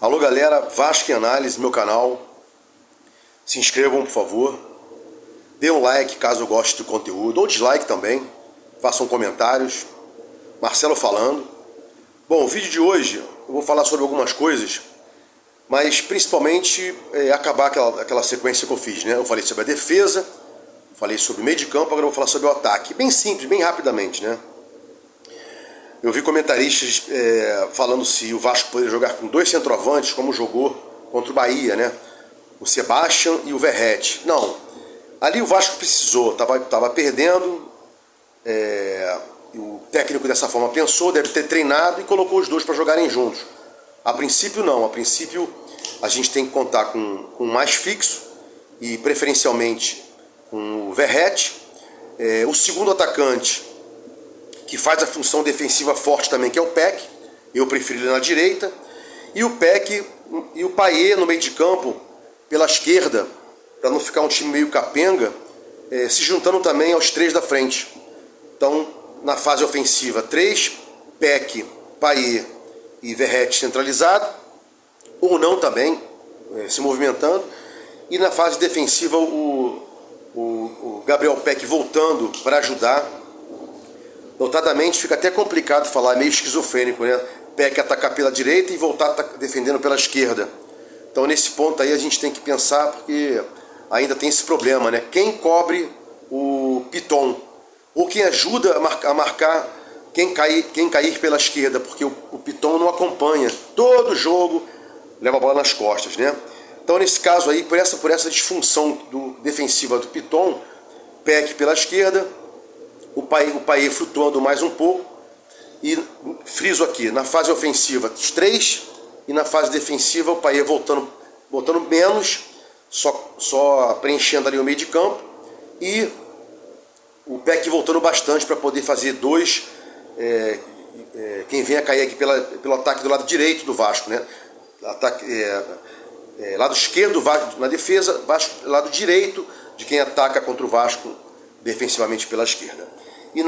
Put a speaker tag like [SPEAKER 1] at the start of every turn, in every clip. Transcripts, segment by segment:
[SPEAKER 1] Alô galera, Vasco em Análise, meu canal. Se inscrevam, por favor. Dê um like caso goste do conteúdo, ou dislike também. Façam comentários. Marcelo falando. Bom, o vídeo de hoje eu vou falar sobre algumas coisas, mas principalmente acabar aquela sequência que eu fiz, né? Eu falei sobre a defesa, falei sobre o meio de campo, agora eu vou falar sobre o ataque. Bem simples, bem rapidamente, né? Eu vi comentaristas falando se o Vasco poderia jogar com dois centroavantes, como jogou contra o Bahia, né? O Sebastian e o Verratti. Não. Ali o Vasco precisou, estava perdendo. O técnico dessa forma pensou, deve ter treinado e colocou os dois para jogarem juntos. A princípio não. A princípio a gente tem que contar com mais fixo e preferencialmente com o Verratti. O segundo atacante, que faz a função defensiva forte também, que é o Peck. Eu prefiro ele na direita. E o Peck e o Payet no meio de campo, pela esquerda, para não ficar um time meio capenga, se juntando também aos três da frente. Então, na fase ofensiva, 3, Peck, Payet e Verratti centralizado, ou não também, se movimentando. E na fase defensiva, o Gabriel Peck voltando para ajudar. Notadamente, fica até complicado falar, meio esquizofrênico, né? Peck atacar pela direita e voltar defendendo pela esquerda. Então, nesse ponto aí, a gente tem que pensar, porque ainda tem esse problema, né? Quem cobre o Piton? Ou quem ajuda a marcar quem cair pela esquerda, porque o Piton não acompanha. Todo jogo leva a bola nas costas, né? Então, nesse caso aí, por essa disfunção defensiva do Piton, Peck pela esquerda, o Payet flutuando mais um pouco, e friso aqui, na fase ofensiva, os 3, e na fase defensiva, o Payet voltando menos, só preenchendo ali o meio de campo, e o Peck voltando bastante para poder fazer dois, quem vem a cair aqui pelo ataque do lado direito do Vasco, né? Lado esquerdo na defesa, Vasco, lado direito de quem ataca contra o Vasco defensivamente pela esquerda. E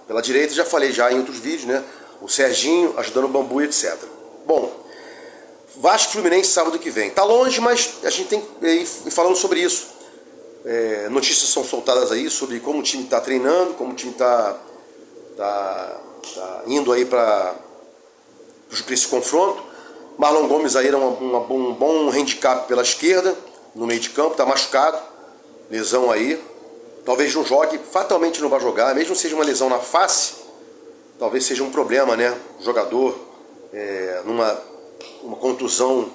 [SPEAKER 1] pela direita, já falei já em outros vídeos, né? O Serginho ajudando o Bambu, etc. Bom, Vasco Fluminense sábado que vem. Tá longe, mas a gente tem que ir falando sobre isso. Notícias são soltadas aí sobre como o time está treinando, como o time está indo aí para esse confronto. Marlon Gomes aí era um bom handicap pela esquerda, no meio de campo, está machucado, lesão aí. Talvez não jogue, fatalmente não vai jogar, mesmo que seja uma lesão na face, talvez seja um problema, né? O jogador, uma contusão,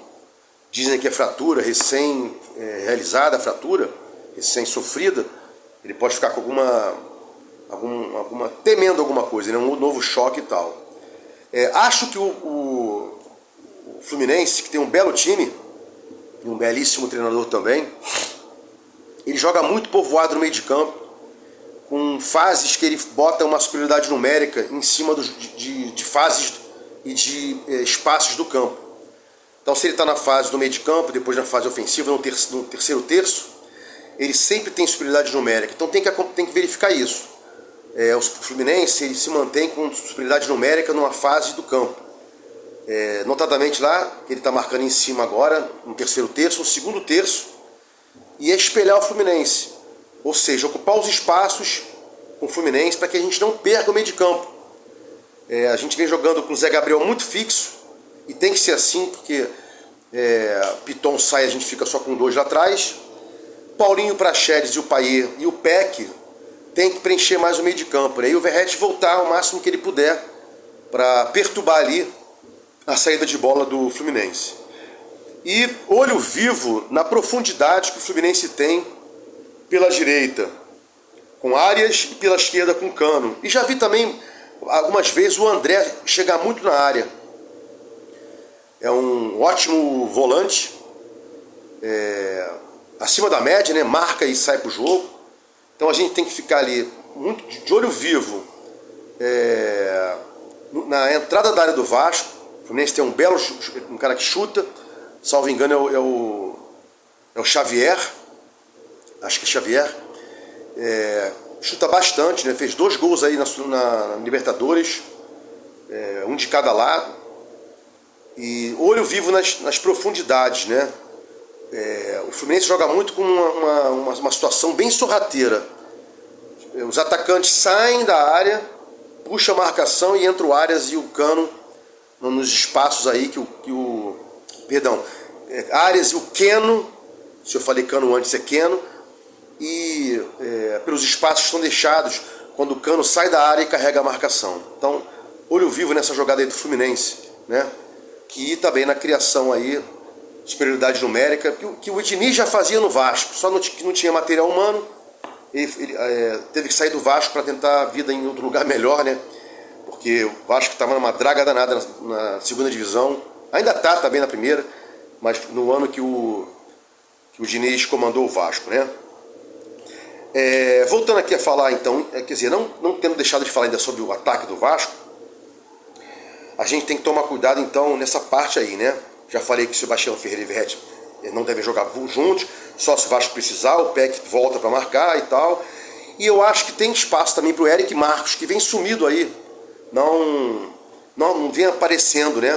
[SPEAKER 1] dizem que é fratura, recém-realizada a fratura, recém-sofrida, ele pode ficar com temendo alguma coisa, né? Um novo choque e tal. Acho que o Fluminense, que tem um belo time, e um belíssimo treinador também, ele joga muito povoado no meio de campo, com fases que ele bota uma superioridade numérica em cima de fases e de espaços do campo. Então, se ele está na fase do meio de campo, depois na fase ofensiva, no terceiro terço, ele sempre tem superioridade numérica. Então tem que verificar isso. O Fluminense ele se mantém com superioridade numérica numa fase do campo. Notadamente lá, ele está marcando em cima agora, no terceiro terço, no segundo terço, e espelhar o Fluminense, ou seja, ocupar os espaços com o Fluminense para que a gente não perca o meio de campo. A gente vem jogando com o Zé Gabriel muito fixo, e tem que ser assim, porque Piton sai, a gente fica só com 2 lá atrás. Paulinho, Praxedes e o Payet e o Peck tem que preencher mais o meio de campo, né? E o Verratti voltar ao máximo que ele puder para perturbar ali a saída de bola do Fluminense. E olho vivo na profundidade que o Fluminense tem pela direita, com Arias, e pela esquerda com Cano. E já vi também, algumas vezes, o André chegar muito na área. É um ótimo volante, acima da média, né? Marca e sai pro jogo. Então a gente tem que ficar ali muito de olho vivo na entrada da área do Vasco. O Fluminense tem um cara que chuta. Salvo engano é o Xavier, acho que é Xavier, chuta bastante, né? Fez 2 gols aí na Libertadores, um de cada lado. E olho vivo nas profundidades, né? O Fluminense joga muito com uma situação bem sorrateira. Os atacantes saem da área, puxa a marcação e entra o Arias e o Cano nos espaços aí Arias e o Keno, se eu falei Cano antes é Keno, e pelos espaços que são deixados quando o Cano sai da área e carrega a marcação. Então, olho vivo nessa jogada aí do Fluminense, né? Que também na criação aí, superioridade numérica, que o Diniz já fazia no Vasco, só que não tinha material humano, ele teve que sair do Vasco para tentar a vida em outro lugar melhor, né? Porque o Vasco estava numa draga danada na segunda divisão, ainda está também na primeira, mas no ano que o Diniz comandou o Vasco, né? Voltando aqui a falar então, quer dizer, não tendo deixado de falar ainda sobre o ataque do Vasco, a gente tem que tomar cuidado então nessa parte aí, né? Já falei que o Sebastião Ferreira e Verratti não devem jogar juntos, só se o Vasco precisar, o Peck volta para marcar e tal. E eu acho que tem espaço também para o Eric Marcos, que vem sumido aí, não vem aparecendo, né?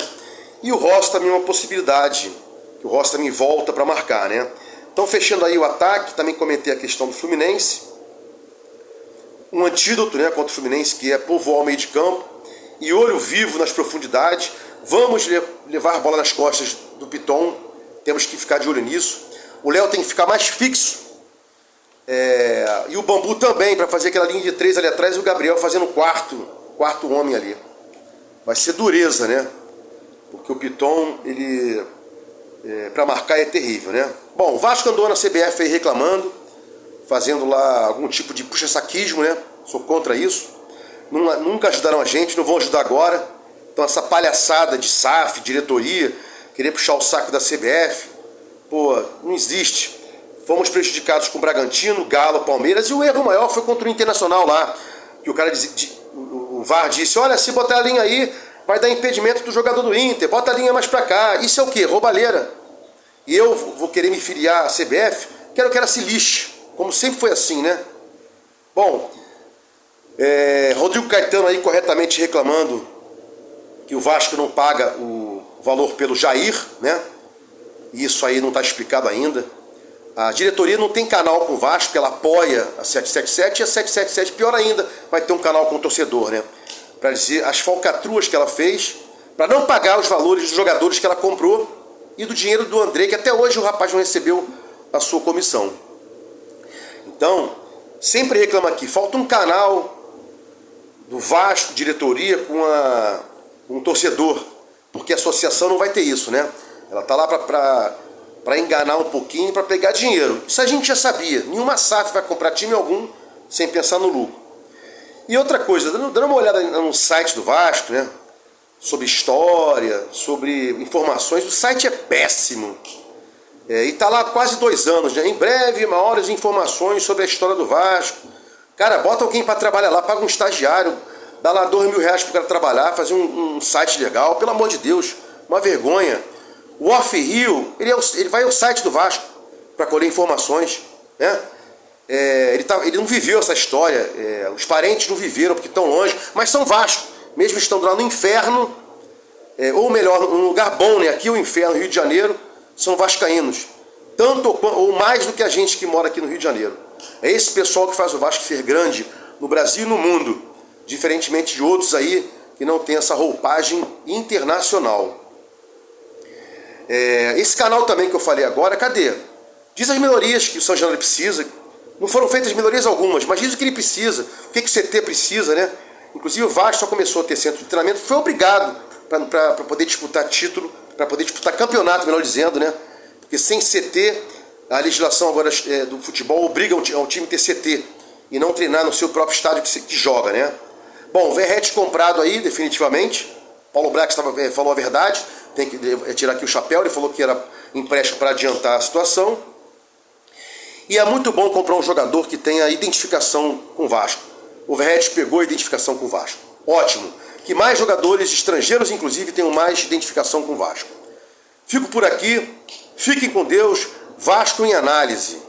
[SPEAKER 1] E o Rossi também é uma possibilidade, que o Rossi também volta para marcar, né? Então, fechando aí o ataque, também comentei a questão do Fluminense. Um antídoto, né, contra o Fluminense, que é povoar o meio de campo e olho vivo nas profundidades. Vamos levar a bola nas costas do Piton, temos que ficar de olho nisso. O Léo tem que ficar mais fixo. E o Bambu também, para fazer aquela linha de 3 ali atrás, e o Gabriel fazendo o quarto homem ali. Vai ser dureza, né? Porque o Piton, ele para marcar é terrível, né? Bom, o Vasco andou na CBF aí reclamando, fazendo lá algum tipo de puxa-saquismo, né? Sou contra isso. Nunca ajudaram a gente, não vão ajudar agora. Então essa palhaçada de SAF, diretoria, querer puxar o saco da CBF, pô, não existe. Fomos prejudicados com o Bragantino, Galo, Palmeiras, e o erro maior foi contra o Internacional lá, que o cara o VAR disse, olha, se botar a linha aí, vai dar impedimento do jogador do Inter, bota a linha mais pra cá. Isso é o quê? Roubalheira. E eu vou querer me filiar à CBF, quero que ela se lixe, como sempre foi assim, né? Bom, Rodrigo Caetano aí corretamente reclamando que o Vasco não paga o valor pelo Jair, né? Isso aí não está explicado ainda. A diretoria não tem canal com o Vasco, ela apoia a 777, e a 777, pior ainda, vai ter um canal com o torcedor, né? Para dizer as falcatruas que ela fez, para não pagar os valores dos jogadores que ela comprou e do dinheiro do André, que até hoje o rapaz não recebeu a sua comissão. Então, sempre reclama aqui, falta um canal do Vasco, diretoria, com um torcedor, porque a associação não vai ter isso, né? Ela tá lá para enganar um pouquinho, para pegar dinheiro. Isso a gente já sabia, nenhuma SAF vai comprar time algum sem pensar no lucro. E outra coisa, dando uma olhada no site do Vasco, né? Sobre história, sobre informações, o site é péssimo. E tá lá há quase 2 anos, né? Em breve, maiores informações sobre a história do Vasco. Cara, bota alguém para trabalhar lá, paga um estagiário, dá lá R$2.000 pro cara trabalhar, fazer um site legal, pelo amor de Deus, uma vergonha. O Off Rio, ele vai ao site do Vasco para colher informações, né? Ele não viveu essa história, os parentes não viveram porque estão longe, mas são Vasco. Mesmo estando lá no inferno, ou melhor, num lugar bom, né? Aqui o inferno, Rio de Janeiro, são vascaínos. Tanto ou mais do que a gente que mora aqui no Rio de Janeiro. É esse pessoal que faz o Vasco ser grande no Brasil e no mundo, diferentemente de outros aí que não tem essa roupagem internacional. Esse canal também que eu falei agora, cadê? Diz as melhorias que o São Januário precisa. Não foram feitas melhorias algumas, mas diz o que ele precisa, o que o CT precisa, né? Inclusive o Vasco só começou a ter centro de treinamento, foi obrigado para poder disputar título, para poder disputar campeonato, melhor dizendo, né? Porque sem CT, a legislação agora do futebol obriga ao time ter CT e não treinar no seu próprio estádio que joga, né? Bom, o Verratti comprado aí, definitivamente. Paulo Brax falou a verdade, tem que tirar aqui o chapéu, ele falou que era empréstimo para adiantar a situação. E é muito bom comprar um jogador que tenha identificação com o Vasco. O Verratti pegou a identificação com o Vasco. Ótimo. Que mais jogadores estrangeiros, inclusive, tenham mais identificação com o Vasco. Fico por aqui. Fiquem com Deus. Vasco em análise.